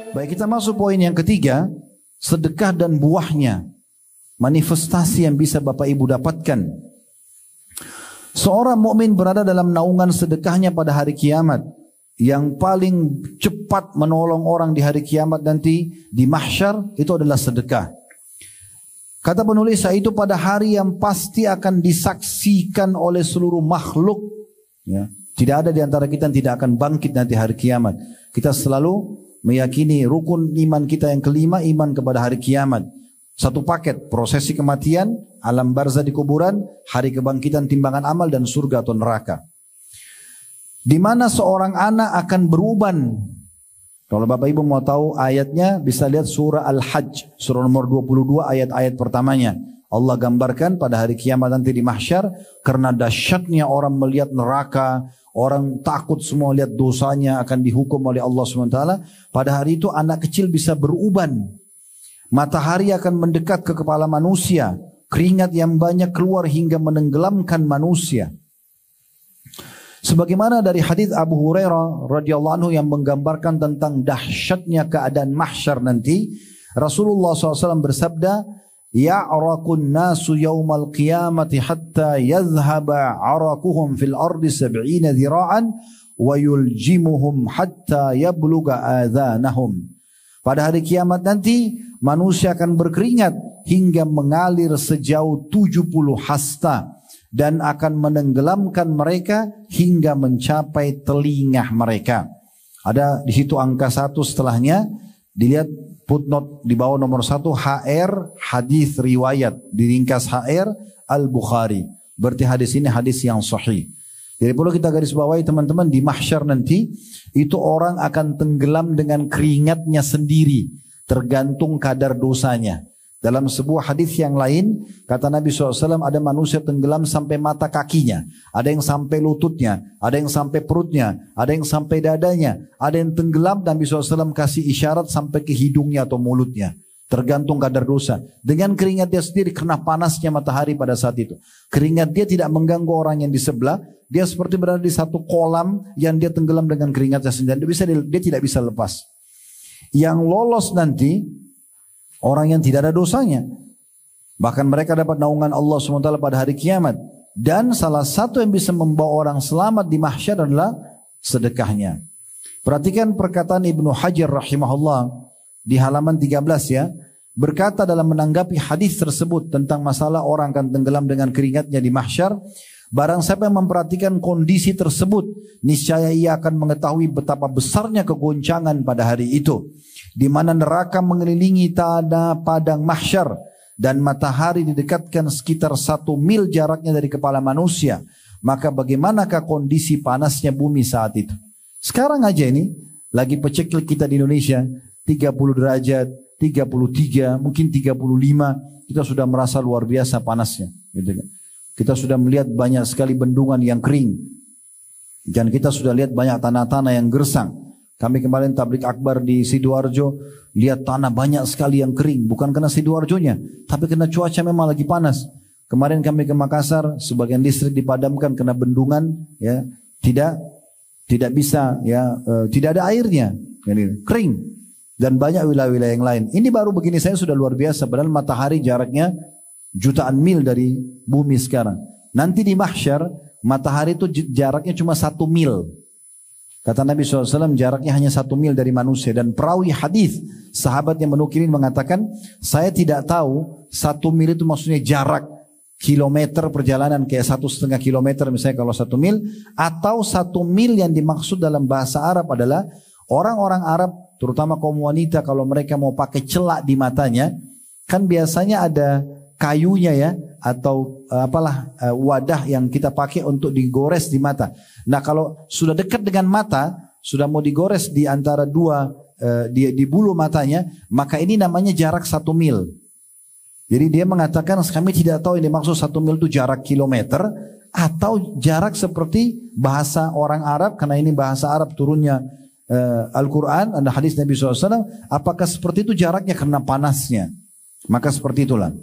Baik, kita masuk poin yang ketiga, sedekah dan buahnya. Manifestasi yang bisa Bapak Ibu dapatkan. Seorang mukmin berada dalam naungan sedekahnya pada hari kiamat. Yang paling cepat menolong orang di hari kiamat nanti di mahsyar itu adalah sedekah. Kata penulis, itu pada hari yang pasti akan disaksikan oleh seluruh makhluk. Ya. Tidak ada di antara kita yang tidak akan bangkit nanti hari kiamat. Kita selalu meyakini rukun iman kita yang kelima, iman kepada hari kiamat. Satu paket, prosesi kematian, alam barzah di kuburan, hari kebangkitan timbangan amal, dan surga atau neraka. Di mana seorang anak akan beruban. Kalau Bapak Ibu mau tahu ayatnya, bisa lihat surah Al-Hajj, surah nomor 22 ayat-ayat pertamanya. Allah gambarkan pada hari kiamat nanti di mahsyar, karena dahsyatnya orang melihat neraka, orang takut semua lihat dosanya akan dihukum oleh Allah SWT. Pada hari itu anak kecil bisa beruban. Matahari akan mendekat ke kepala manusia. Keringat yang banyak keluar hingga menenggelamkan manusia. Sebagaimana dari hadis Abu Hurairah radhiyallahu anhu yang menggambarkan tentang dahsyatnya keadaan mahsyar nanti. Rasulullah SAW bersabda, ya'rakun nasu yawmal qiyamati hatta yadhhaba arakuhum fil ardi 70 dhira'an wa yuljimuhum hatta yabluga adhanahum. Pada hari kiamat nanti manusia akan berkeringat hingga mengalir sejauh 70 hasta dan akan menenggelamkan mereka hingga mencapai telinga mereka. Ada di situ angka 1 setelahnya, dilihat footnote di bawah nomor 1, HR hadis riwayat, diringkas HR Al-Bukhari. Berarti hadis ini hadis yang sahih. Jadi perlu kita garis bawahi teman-teman, di mahsyar nanti itu orang akan tenggelam dengan keringatnya sendiri, tergantung kadar dosanya. Dalam sebuah hadis yang lain, kata Nabi SAW, ada manusia tenggelam sampai mata kakinya, ada yang sampai lututnya, ada yang sampai perutnya, ada yang sampai dadanya, ada yang tenggelam, Nabi SAW kasih isyarat sampai ke hidungnya atau mulutnya. Tergantung kadar dosa. Dengan keringat dia sendiri, karena panasnya matahari pada saat itu. Keringat dia tidak mengganggu orang yang di sebelah. Dia seperti berada di satu kolam yang dia tenggelam dengan keringatnya sendiri. Dia tidak bisa lepas. Yang lolos nanti, orang yang tidak ada dosanya. Bahkan mereka dapat naungan Allah SWT pada hari kiamat. Dan salah satu yang bisa membawa orang selamat di mahsyar adalah sedekahnya. Perhatikan perkataan Ibnu Hajar rahimahullah di halaman 13 ya, berkata dalam menanggapi hadis tersebut tentang masalah orang akan tenggelam dengan keringatnya di mahsyar, barang siapa yang memperhatikan kondisi tersebut, niscaya ia akan mengetahui betapa besarnya kegoncangan pada hari itu, di mana neraka mengelilingi tanah padang mahsyar dan matahari didekatkan sekitar 1 mil jaraknya dari kepala manusia. Maka bagaimanakah kondisi panasnya bumi saat itu? Sekarang aja ini lagi peceklik kita di Indonesia 30 derajat, 33, mungkin 35, kita sudah merasa luar biasa panasnya. Gitu kan. Kita sudah melihat banyak sekali bendungan yang kering. Dan kita sudah lihat banyak tanah-tanah yang gersang. Kami kemarin tablik akbar di Sidoarjo, lihat tanah banyak sekali yang kering. Bukan karena Sidoarjonya, tapi karena cuaca memang lagi panas. Kemarin kami ke Makassar, sebagian listrik dipadamkan karena bendungan ya tidak bisa ya tidak ada airnya, yani, kering. Dan banyak wilayah-wilayah yang lain. Ini baru begini saya sudah luar biasa. Padahal matahari jaraknya jutaan mil dari bumi sekarang. Nanti di mahsyar, matahari itu jaraknya cuma 1 mil. Kata Nabi SAW, jaraknya hanya 1 mil dari manusia. Dan perawi hadis, sahabat yang menukilin mengatakan, saya tidak tahu 1 mil itu maksudnya jarak kilometer perjalanan, kayak 1,5 kilometer misalnya kalau 1 mil. Atau 1 mil yang dimaksud dalam bahasa Arab adalah orang-orang Arab, terutama kaum wanita, kalau mereka mau pakai celak di matanya, kan biasanya ada kayunya ya, atau wadah yang kita pakai untuk digores di mata. Nah kalau sudah dekat dengan mata, sudah mau digores di antara dua di bulu matanya, maka ini namanya jarak 1 mil. Jadi dia mengatakan kami tidak tahu ini maksud 1 mil itu jarak kilometer atau jarak seperti bahasa orang Arab, karena ini bahasa Arab turunnya Al-Quran, ada hadis Nabi SAW, apakah seperti itu jaraknya karena panasnya? Maka seperti itulah.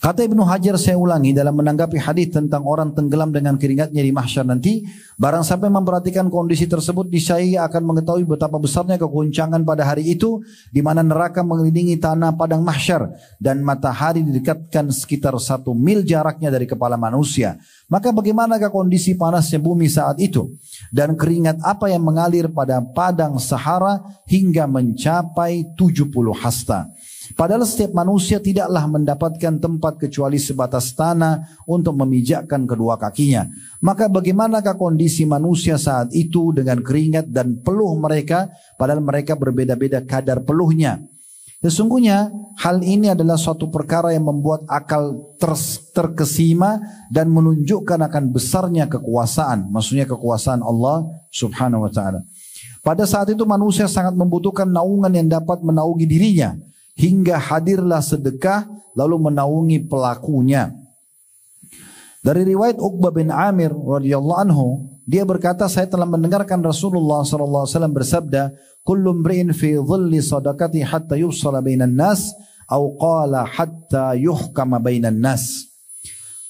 Kata Ibnu Hajar, saya ulangi dalam menanggapi hadis tentang orang tenggelam dengan keringatnya di mahsyar nanti, barang sampai memperhatikan kondisi tersebut, niscaya akan mengetahui betapa besarnya kegoncangan pada hari itu, di mana neraka mengelilingi tanah padang mahsyar dan matahari didekatkan sekitar 1 mil jaraknya dari kepala manusia. Maka bagaimanakah kondisi panasnya bumi saat itu? Dan keringat apa yang mengalir pada padang Sahara hingga mencapai 70 hasta. Padahal setiap manusia tidaklah mendapatkan tempat kecuali sebatas tanah untuk memijakkan kedua kakinya. Maka bagaimanakah kondisi manusia saat itu dengan keringat dan peluh mereka, padahal mereka berbeda-beda kadar peluhnya. Sesungguhnya hal ini adalah suatu perkara yang membuat akal terkesima dan menunjukkan akan besarnya kekuasaan. Maksudnya kekuasaan Allah subhanahu wa ta'ala. Pada saat itu manusia sangat membutuhkan naungan yang dapat menaungi dirinya. Hingga hadirlah sedekah lalu menaungi pelakunya. Dari riwayat Uqbah bin Amir radhiyallahu anhu, dia berkata, saya telah mendengarkan Rasulullah sallallahu alaihi wasallam bersabda, kullu imri'in fi dhilli sadaqati hatta yufsala bainan nas au qala hatta yuhkama bainan nas.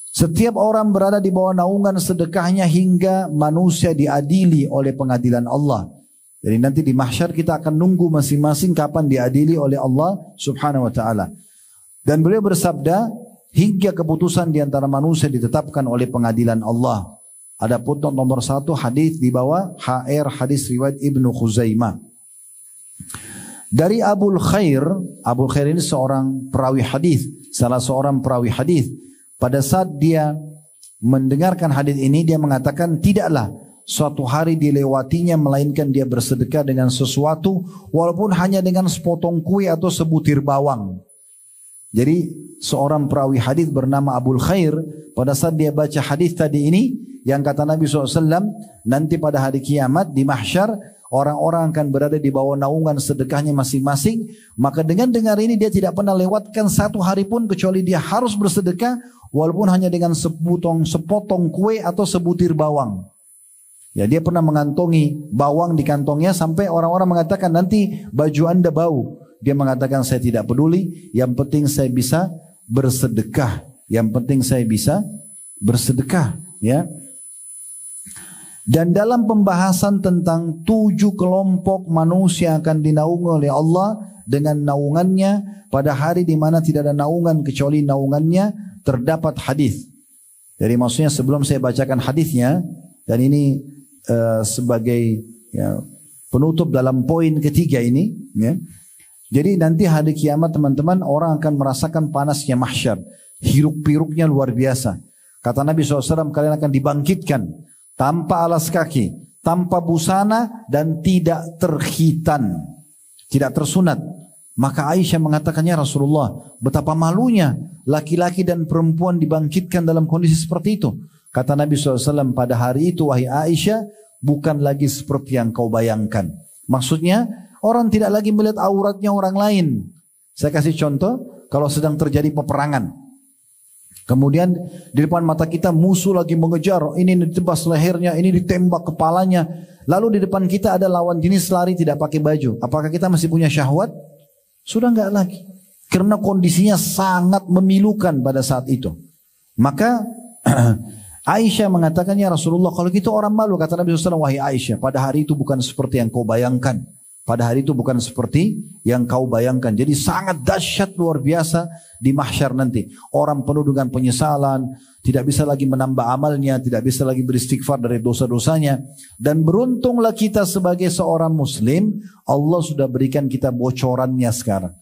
Setiap orang berada di bawah naungan sedekahnya hingga manusia diadili oleh pengadilan Allah. Jadi nanti di mahsyar kita akan nunggu masing-masing kapan diadili oleh Allah subhanahu wa ta'ala. Dan beliau bersabda, hingga keputusan di antara manusia ditetapkan oleh pengadilan Allah. Ada putnot nomor 1 hadis di bawah HR hadis riwayat Ibnu Khuzaimah. Dari Abul Khair ini seorang perawi hadis, salah seorang perawi hadis. Pada saat dia mendengarkan hadis ini, dia mengatakan tidaklah suatu hari dilewatinya melainkan dia bersedekah dengan sesuatu walaupun hanya dengan sepotong kue atau sebutir bawang. Jadi seorang perawi hadis bernama Abul Khair, pada saat dia baca hadis tadi ini yang kata Nabi SAW, nanti pada hari kiamat di mahsyar orang-orang akan berada di bawah naungan sedekahnya masing-masing. Maka dengan dengar ini dia tidak pernah lewatkan satu hari pun kecuali dia harus bersedekah walaupun hanya dengan sepotong kue atau sebutir bawang. Ya, dia pernah mengantongi bawang di kantongnya sampai orang-orang mengatakan nanti baju Anda bau. Dia mengatakan saya tidak peduli, yang penting saya bisa bersedekah. Yang penting saya bisa bersedekah, ya. Dan dalam pembahasan tentang 7 kelompok manusia akan dinaungi oleh Allah dengan naungannya pada hari di mana tidak ada naungan kecuali naungannya, terdapat hadis. Jadi maksudnya sebelum saya bacakan hadisnya, dan ini sebagai ya, penutup dalam poin ketiga ini, ya. Jadi nanti hari kiamat teman-teman, orang akan merasakan panasnya mahsyar, hiruk-piruknya luar biasa. Kata Nabi SAW, kalian akan dibangkitkan tanpa alas kaki, tanpa busana, dan tidak terkhitan, tidak tersunat. Maka Aisyah mengatakannya, Rasulullah, betapa malunya laki-laki dan perempuan dibangkitkan dalam kondisi seperti itu. Kata Nabi SAW, pada hari itu wahai Aisyah, bukan lagi seperti yang kau bayangkan. Maksudnya orang tidak lagi melihat auratnya orang lain. Saya kasih contoh, kalau sedang terjadi peperangan, kemudian di depan mata kita musuh lagi mengejar, ini ditebas lehernya, ini ditembak kepalanya, lalu di depan kita ada lawan jenis lari tidak pakai baju. Apakah kita masih punya syahwat? Sudah enggak lagi. Karena kondisinya sangat memilukan pada saat itu. Maka Aisyah mengatakannya, Rasulullah, kalau gitu orang malu. Kata Nabi SAW, wahai Aisyah, pada hari itu bukan seperti yang kau bayangkan. Pada hari itu bukan seperti yang kau bayangkan. Jadi sangat dahsyat luar biasa di mahsyar nanti. Orang penuh dengan penyesalan, tidak bisa lagi menambah amalnya, tidak bisa lagi beristighfar dari dosa-dosanya. Dan beruntunglah kita sebagai seorang muslim, Allah sudah berikan kita bocorannya sekarang.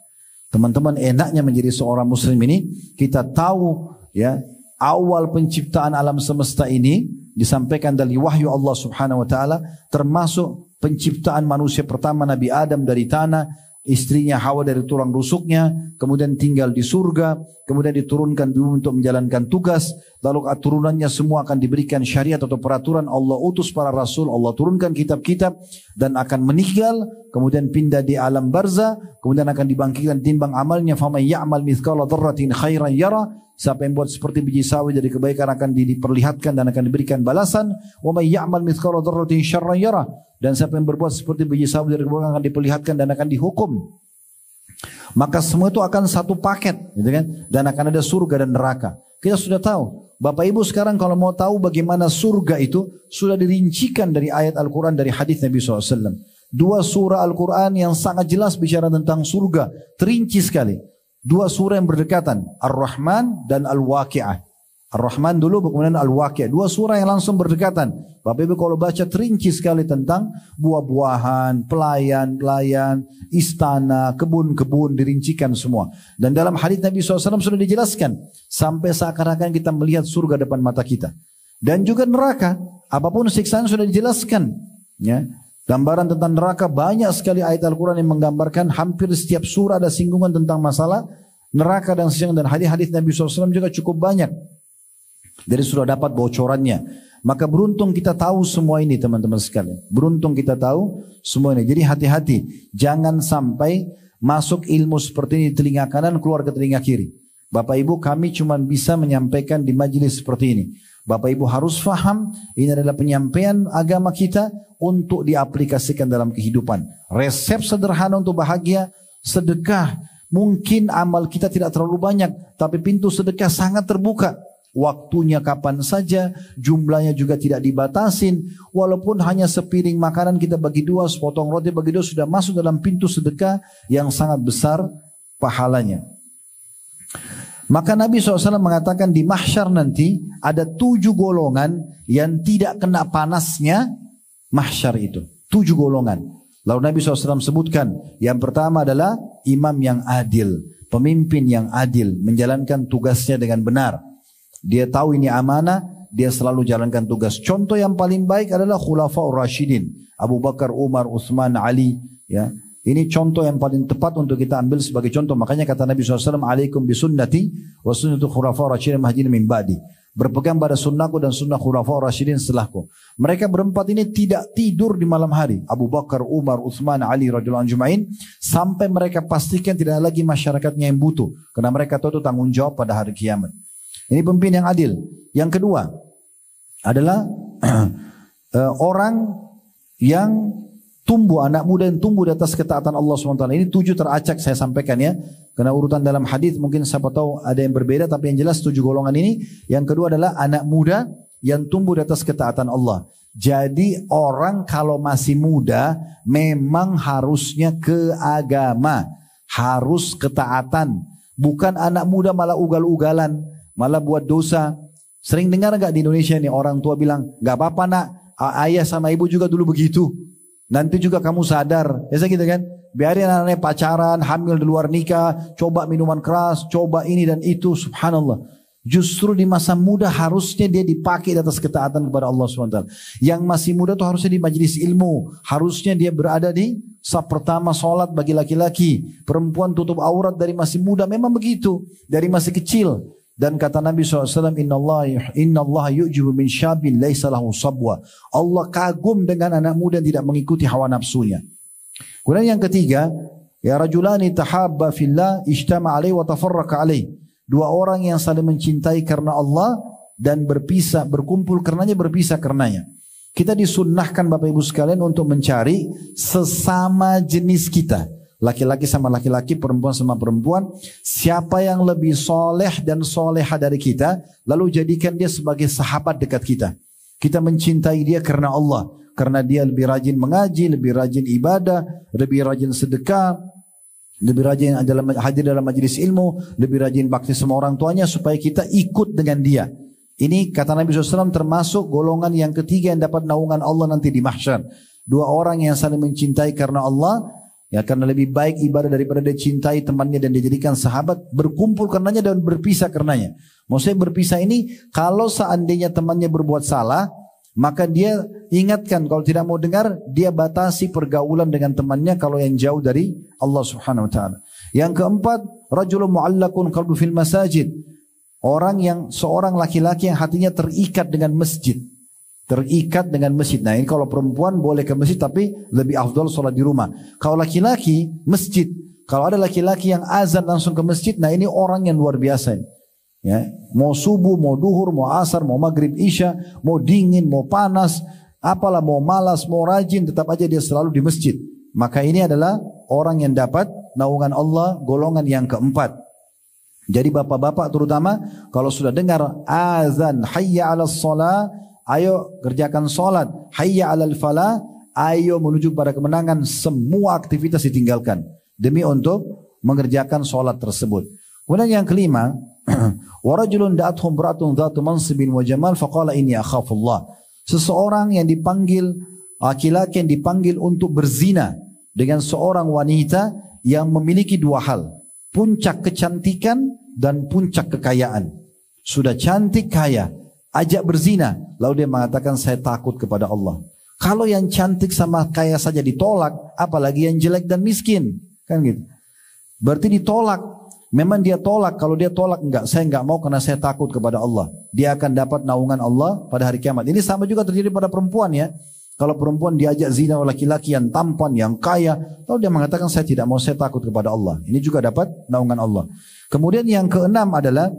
Teman-teman, enaknya menjadi seorang muslim ini, kita tahu ya, awal penciptaan alam semesta ini disampaikan dari wahyu Allah subhanahu wa ta'ala, termasuk penciptaan manusia pertama Nabi Adam dari tanah, istrinya Hawa dari tulang rusuknya, kemudian tinggal di surga, kemudian diturunkan di bumi untuk menjalankan tugas, lalu turunannya semua akan diberikan syariat atau peraturan, Allah utus para rasul, Allah turunkan kitab-kitab, dan akan meninggal, kemudian pindah di alam barzah, kemudian akan dibangkitkan timbang amalnya, faman ya'mal mithqala dzarratin khairan yara. Siapa yang buat seperti biji sawi dari kebaikan akan diperlihatkan dan akan diberikan balasan. Wa may ya'mal mithqala dzarratin syarran yara. Dan siapa yang berbuat seperti biji sawi dari kebaikan akan diperlihatkan dan akan dihukum. Maka semua itu akan satu paket, gitu kan? Dan akan ada surga dan neraka. Kita sudah tahu. Bapak Ibu sekarang kalau mau tahu bagaimana surga itu sudah dirincikan dari ayat Al-Quran, dari hadis Nabi SAW. Dua surah Al-Quran yang sangat jelas bicara tentang surga, terinci sekali. Dua surah yang berdekatan, Ar-Rahman dan Al-Waqi'ah. Ar-Rahman dulu, kemudian Al-Waqi'ah. Dua surah yang langsung berdekatan. Bapak Ibu kalau baca terinci sekali tentang buah-buahan, pelayan-pelayan, istana, kebun-kebun, dirincikan semua. Dan dalam hadis Nabi SAW sudah dijelaskan. Sampai seakan-akan kita melihat surga depan mata kita. Dan juga neraka. Apapun siksaan sudah dijelaskan. Ya. Gambaran tentang neraka banyak sekali ayat Al-Quran yang menggambarkan. Hampir setiap surah ada singgungan tentang masalah neraka dan siang. Dan hadis-hadis Nabi SAW juga cukup banyak. Jadi sudah dapat bocorannya. Maka beruntung kita tahu semua ini teman-teman sekalian. Beruntung kita tahu semua ini. Jadi hati-hati. Jangan sampai masuk ilmu seperti ini di telinga kanan keluar ke telinga kiri. Bapak Ibu kami cuma bisa menyampaikan di majelis seperti ini. Bapak Ibu harus faham ini adalah penyampaian agama kita untuk diaplikasikan dalam kehidupan. Resep sederhana untuk bahagia, sedekah. Mungkin amal kita tidak terlalu banyak, tapi pintu sedekah sangat terbuka. Waktunya kapan saja, jumlahnya juga tidak dibatasin. Walaupun hanya sepiring makanan kita bagi dua, sepotong roti bagi dua, sudah masuk dalam pintu sedekah yang sangat besar pahalanya. Maka Nabi SAW mengatakan di mahsyar nanti ada 7 golongan yang tidak kena panasnya mahsyar itu. 7 golongan. Lalu Nabi SAW sebutkan yang pertama adalah imam yang adil, pemimpin yang adil, menjalankan tugasnya dengan benar. Dia tahu ini amanah, dia selalu jalankan tugas. Contoh yang paling baik adalah Khulafaur Rasyidin, Abu Bakar, Umar, Utsman, Ali. Ya, ini contoh yang paling tepat untuk kita ambil sebagai contoh. Makanya kata Nabi SAW, alaikum bisunnati wa sunnatu Khulafaur Rasyidin mahdiyyin min ba'di. Berpegang pada sunnahku dan sunnah Khulafaur Rasyidin setelahku. Mereka berempat ini tidak tidur di malam hari. Abu Bakar, Umar, Utsman, Ali radhiyallahu anhum ajma'in, sampai mereka pastikan tidak ada lagi masyarakatnya yang butuh. Karena mereka tahu itu tanggung jawab pada hari kiamat. Ini pemimpin yang adil. Yang kedua adalah orang yang tumbuh, anak muda yang tumbuh di atas ketaatan Allah SWT. Ini 7 teracak saya sampaikan ya. Karena urutan dalam hadis mungkin siapa tahu ada yang berbeda, tapi yang jelas 7 golongan ini. Yang kedua adalah anak muda yang tumbuh di atas ketaatan Allah. Jadi orang kalau masih muda memang harusnya ke agama, harus ketaatan. Bukan anak muda malah ugal-ugalan, malah buat dosa. Sering dengar gak di Indonesia ini orang tua bilang, gak apa-apa nak, ayah sama ibu juga dulu begitu. Nanti juga kamu sadar. Biasa gitu kan. Biarin anak-anaknya pacaran, hamil di luar nikah, coba minuman keras, coba ini dan itu. Subhanallah. Justru di masa muda harusnya dia dipakai di atas ketaatan kepada Allah SWT. Yang masih muda tuh harusnya di majelis ilmu. Harusnya dia berada di saf pertama sholat bagi laki-laki. Perempuan tutup aurat dari masih muda. Memang begitu. Dari masih kecil. Dan kata Nabi SAW, Inna Allah yu'jibu min syabin laysa lahu sabwa. Allah kagum dengan anak muda yang tidak mengikuti hawa nafsunya. Kemudian yang ketiga, ya rajulani tahabba fillah ijtama alaihi wa tafarraqa alaihi. 2 orang yang saling mencintai karena Allah dan berpisah, berkumpul karenanya, berpisah karenanya. Kita disunnahkan Bapak Ibu sekalian untuk mencari sesama jenis kita. Laki-laki sama laki-laki, perempuan sama perempuan. Siapa yang lebih soleh dan soleha dari kita, lalu jadikan dia sebagai sahabat dekat kita. Kita mencintai dia karena Allah. Karena dia lebih rajin mengaji, lebih rajin ibadah, lebih rajin sedekah, lebih rajin hadir dalam majelis ilmu, lebih rajin bakti sama orang tuanya, supaya kita ikut dengan dia. Ini kata Nabi SAW termasuk golongan yang ketiga yang dapat naungan Allah nanti di mahsyar. 2 orang yang saling mencintai karena Allah. Ya, karena lebih baik ibadah daripada dia cintai temannya dan dijadikan sahabat, berkumpul karenanya dan berpisah karenanya. Maksudnya berpisah ini kalau seandainya temannya berbuat salah, maka dia ingatkan, kalau tidak mau dengar, dia batasi pergaulan dengan temannya kalau yang jauh dari Allah Subhanahu wa taala. Yang keempat, rajulun mu'allaqun qalbu fil masajid. Seorang laki-laki yang hatinya terikat dengan masjid. Terikat dengan masjid. Nah ini kalau perempuan boleh ke masjid tapi lebih afdal sholat di rumah. Kalau laki-laki masjid. Kalau ada laki-laki yang azan langsung ke masjid, nah ini orang yang luar biasa. Ya, mau subuh, mau duhur, mau asar, mau maghrib, isya, mau dingin, mau panas, apalah mau malas, mau rajin, tetap aja dia selalu di masjid. Maka ini adalah orang yang dapat naungan Allah golongan yang keempat. Jadi bapak-bapak terutama kalau sudah dengar azan hayya 'alas shalah, ayo kerjakan salat, hayya 'alal falah, ayo menuju pada kemenangan, semua aktivitas ditinggalkan demi untuk mengerjakan salat tersebut. Kemudian yang kelima, wa rajulun da'athum imra'atun dhatu mansibin wa jamal faqala inni akhafullah. Seseorang yang dipanggil, laki-laki yang dipanggil untuk berzina dengan seorang wanita yang memiliki dua hal, puncak kecantikan dan puncak kekayaan. Sudah cantik kaya, ajak berzina, lalu dia mengatakan saya takut kepada Allah. Kalau yang cantik sama kaya saja ditolak, apalagi yang jelek dan miskin, kan gitu. Berarti ditolak. Memang dia tolak. Kalau dia tolak, enggak, saya enggak mau karena saya takut kepada Allah. Dia akan dapat naungan Allah pada hari kiamat. Ini sama juga terjadi pada perempuan ya. Kalau perempuan diajak zina oleh laki-laki yang tampan, yang kaya, lalu dia mengatakan saya tidak mau, saya takut kepada Allah. Ini juga dapat naungan Allah. Kemudian yang keenam adalah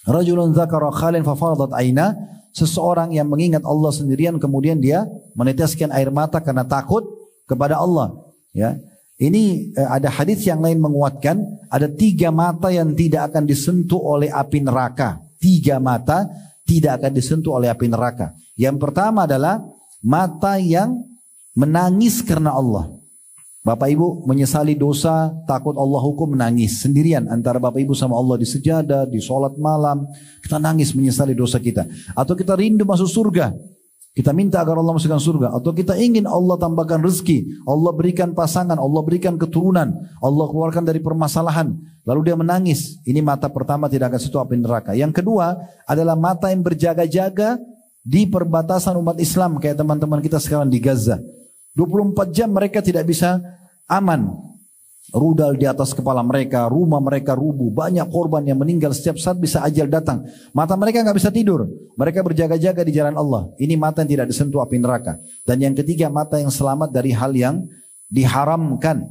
rajulun dzakara khalin fa faradat aina, seseorang yang mengingat Allah sendirian kemudian dia meneteskan air mata karena takut kepada Allah. Ya, ini ada hadis yang lain menguatkan ada 3 mata yang tidak akan disentuh oleh api neraka. 3 mata tidak akan disentuh oleh api neraka. Yang pertama adalah mata yang menangis karena Allah. Bapak ibu menyesali dosa, takut Allah hukum, menangis sendirian antara bapak ibu sama Allah di sejadah, di sholat malam, kita nangis menyesali dosa kita. Atau kita rindu masuk surga, kita minta agar Allah masukkan surga. Atau kita ingin Allah tambahkan rezeki, Allah berikan pasangan, Allah berikan keturunan, Allah keluarkan dari permasalahan, lalu dia menangis. Ini mata pertama tidak akan sentuh api neraka. Yang kedua adalah mata yang berjaga-jaga di perbatasan umat Islam, kayak teman-teman kita sekarang di Gaza. 24 jam mereka tidak bisa aman. Rudal di atas kepala mereka, rumah mereka rubuh, banyak korban yang meninggal, setiap saat bisa ajal datang. Mata mereka nggak bisa tidur, mereka berjaga-jaga di jalan Allah. Ini mata yang tidak disentuh api neraka. Dan yang ketiga, mata yang selamat dari hal yang diharamkan.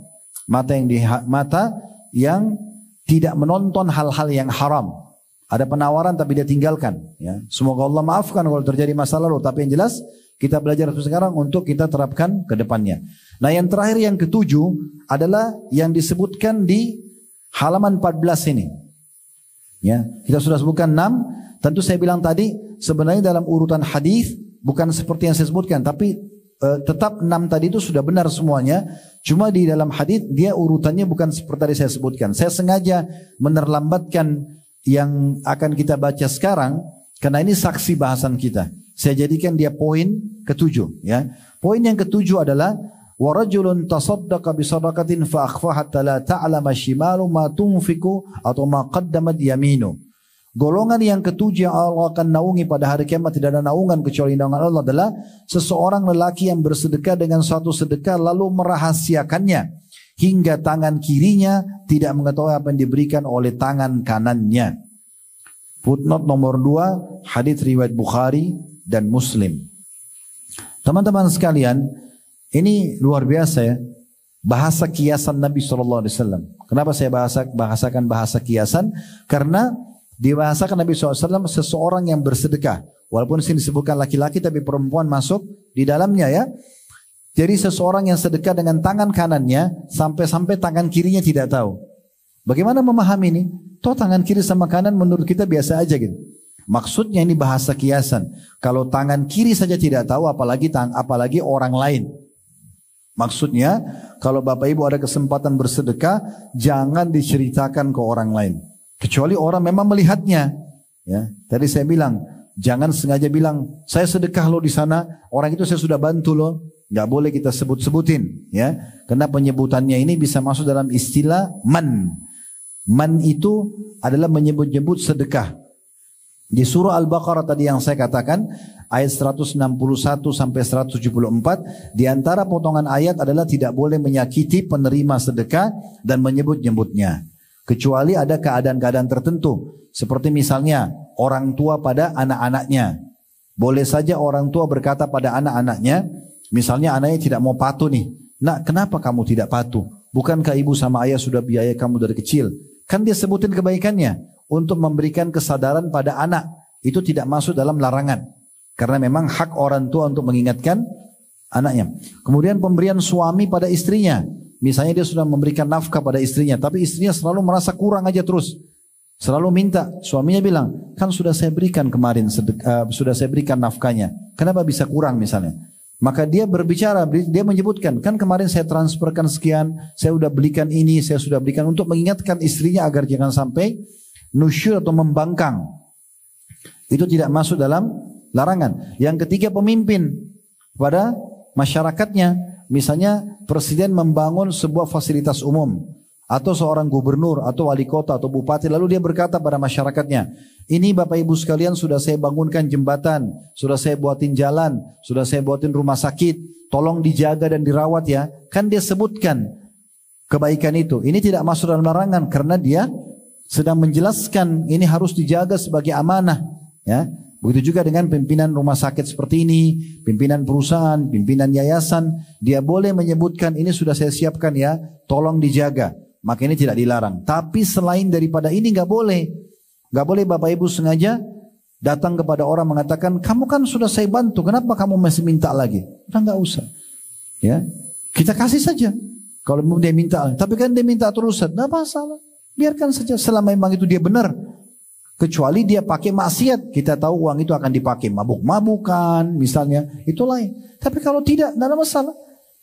Mata yang tidak menonton hal-hal yang haram. Ada penawaran tapi dia tinggalkan. Ya. Semoga Allah maafkan kalau terjadi masalah lalu. Tapi yang jelas kita belajar sekarang untuk kita terapkan ke depannya. Nah yang terakhir yang ketujuh adalah yang disebutkan di halaman 14 ini. Ya, kita sudah sebutkan 6. Tentu saya bilang tadi sebenarnya dalam urutan hadis bukan seperti yang saya sebutkan, tapi tetap 6 tadi itu sudah benar semuanya. Cuma di dalam hadis dia urutannya bukan seperti tadi saya sebutkan. Saya sengaja menerlambatkan yang akan kita baca sekarang karena ini saksi bahasan kita. Saya jadikan dia poin ketujuh. Ya, poin yang ketujuh adalah wa rajulun tasaddaqa bi sadaqatin fa akhfaha hatta la ta'lama shimalu ma tunfiqu atau ma qaddamat yaminu. Golongan yang ketujuh yang Allah akan naungi pada hari kiamat, tidak ada naungan kecuali naungan Allah, adalah seseorang lelaki yang bersedekah dengan suatu sedekah lalu merahasiakannya hingga tangan kirinya tidak mengetahui apa yang diberikan oleh tangan kanannya. Footnote nomor 2, hadis riwayat Bukhari dan Muslim. Teman-teman sekalian, ini luar biasa ya, bahasa kiasan Nabi SAW. Kenapa saya bahasakan bahasa kiasan? Karena dibahasakan Nabi SAW seseorang yang bersedekah. Walaupun sini disebutkan laki-laki tapi perempuan masuk di dalamnya ya. Jadi seseorang yang sedekah dengan tangan kanannya sampai-sampai tangan kirinya tidak tahu. Bagaimana memahami ini? Toh tangan kiri sama kanan menurut kita biasa aja gitu. Maksudnya ini bahasa kiasan. Kalau tangan kiri saja tidak tahu, apalagi orang lain. Maksudnya kalau Bapak Ibu ada kesempatan bersedekah, jangan diceritakan ke orang lain. Kecuali orang memang melihatnya. Ya, tadi saya bilang, jangan sengaja bilang saya sedekah loh di sana, orang itu saya sudah bantu loh. Nggak boleh kita sebut-sebutin, ya, karena penyebutannya ini bisa masuk dalam istilah man. Man itu adalah menyebut-nyebut sedekah. Di surah Al-Baqarah tadi yang saya katakan, ayat 161 sampai 174, di antara potongan ayat adalah tidak boleh menyakiti penerima sedekah dan menyebut-nyebutnya. Kecuali ada keadaan-keadaan tertentu, seperti misalnya orang tua pada anak-anaknya. Boleh saja orang tua berkata pada anak-anaknya, misalnya anaknya tidak mau patuh nih. Nak, kenapa kamu tidak patuh? Bukankah ibu sama ayah sudah biaya kamu dari kecil? Kan dia sebutin kebaikannya untuk memberikan kesadaran pada anak. Itu tidak masuk dalam larangan. Karena memang hak orang tua untuk mengingatkan anaknya. Kemudian pemberian suami pada istrinya. misalnya dia sudah memberikan nafkah pada istrinya, tapi istrinya selalu merasa kurang aja terus. Selalu minta, suaminya bilang, kan sudah saya berikan kemarin, sudah saya berikan nafkahnya. Kenapa bisa kurang misalnya? Maka dia berbicara, dia menyebutkan, kan kemarin saya transferkan sekian, saya sudah belikan ini, saya sudah belikan, untuk mengingatkan istrinya agar jangan sampai nusyur atau membangkang. Itu tidak masuk dalam larangan. Yang ketiga, pemimpin pada masyarakatnya. Misalnya presiden membangun sebuah fasilitas umum, atau seorang gubernur atau wali kota atau bupati, lalu dia berkata pada masyarakatnya, ini Bapak Ibu sekalian sudah saya bangunkan jembatan, sudah saya buatin jalan, sudah saya buatin rumah sakit, tolong dijaga dan dirawat ya. Kan dia sebutkan kebaikan itu. Ini tidak masuk dalam larangan karena dia sedang menjelaskan ini harus dijaga sebagai amanah, ya. Begitu juga dengan pimpinan rumah sakit seperti ini, pimpinan perusahaan, pimpinan yayasan, dia boleh menyebutkan ini sudah saya siapkan ya, tolong dijaga. Maka ini tidak dilarang. Tapi selain daripada ini nggak boleh. Nggak boleh Bapak Ibu sengaja datang kepada orang mengatakan, kamu kan sudah saya bantu, kenapa kamu masih minta lagi? Udah nggak usah. Ya, kita kasih saja. Kalau dia minta, tapi kan dia minta terus, nggak masalah. Biarkan saja selama memang itu dia benar. Kecuali dia pakai maksiat, kita tahu uang itu akan dipakai mabuk-mabukan misalnya, itu lain. Tapi kalau tidak ada masalah.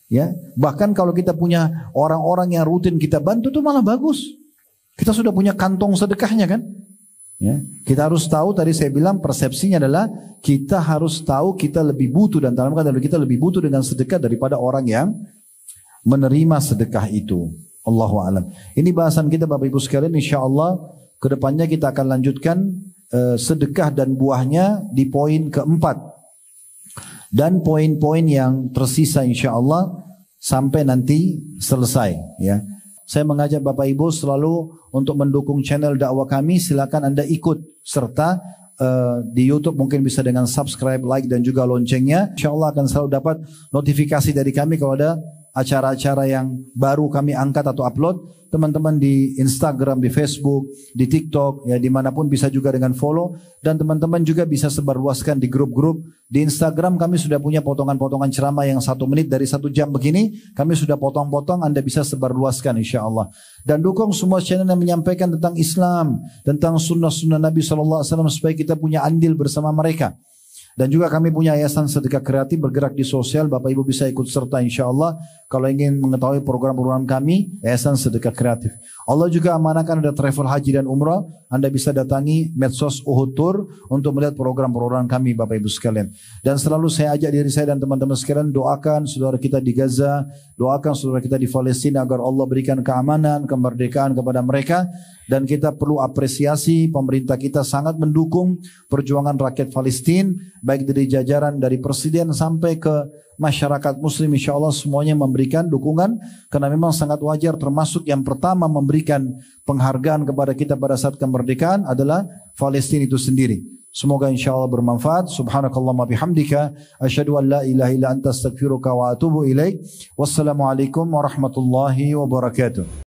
Ya, bahkan kalau kita punya orang-orang yang rutin kita bantu itu malah bagus. Kita sudah punya kantong sedekahnya kan? Ya, kita harus tahu, tadi saya bilang persepsinya adalah kita harus tahu kita lebih butuh, dan dalam keadaan kita lebih butuh dengan sedekah daripada orang yang menerima sedekah itu. Allahu a'lam. Ini bahasan kita Bapak Ibu sekalian, insyaallah kedepannya kita akan lanjutkan sedekah dan buahnya di poin keempat. Dan poin-poin yang tersisa insyaallah sampai nanti selesai ya. Saya mengajak Bapak Ibu selalu untuk mendukung channel dakwah kami. Silakan Anda ikut serta di YouTube, mungkin bisa dengan subscribe, like dan juga loncengnya. Insyaallah akan selalu dapat notifikasi dari kami kalau ada acara-acara yang baru kami angkat atau upload. Teman-teman di Instagram, di Facebook, di TikTok, ya dimanapun bisa juga dengan follow. Dan teman-teman juga bisa sebarluaskan di grup-grup. Di Instagram kami sudah punya potongan-potongan ceramah yang 1 menit dari 1 jam begini. Kami sudah potong-potong, Anda bisa sebarluaskan insya Allah. Dan dukung semua channel yang menyampaikan tentang Islam, tentang sunnah-sunnah Nabi SAW, supaya kita punya andil bersama mereka. Dan juga kami punya yayasan sedekah kreatif bergerak di sosial. Bapak Ibu bisa ikut serta insya Allah. Kalau ingin mengetahui program-program kami, yayasan sedekah kreatif. Allah juga amanahkan ada travel haji dan umrah. Anda bisa datangi medsos Uhud Tour untuk melihat program-program kami Bapak Ibu sekalian. Dan selalu saya ajak diri saya dan teman-teman sekalian, doakan saudara kita di Gaza, doakan saudara kita di Palestina agar Allah berikan keamanan, kemerdekaan kepada mereka. Dan kita perlu apresiasi, pemerintah kita sangat mendukung perjuangan rakyat Palestina, baik dari jajaran dari presiden sampai ke masyarakat muslim. Insya Allah semuanya memberikan dukungan, karena memang sangat wajar, termasuk yang pertama memberikan penghargaan kepada kita pada saat kemerdekaan adalah Palestina itu sendiri. Semoga insya Allah bermanfaat. Subhanakallahumma bihamdika asyhadu an la ilaha illa anta astaghfiruka wa atubu ilaik. Wassalamualaikum warahmatullahi wabarakatuh.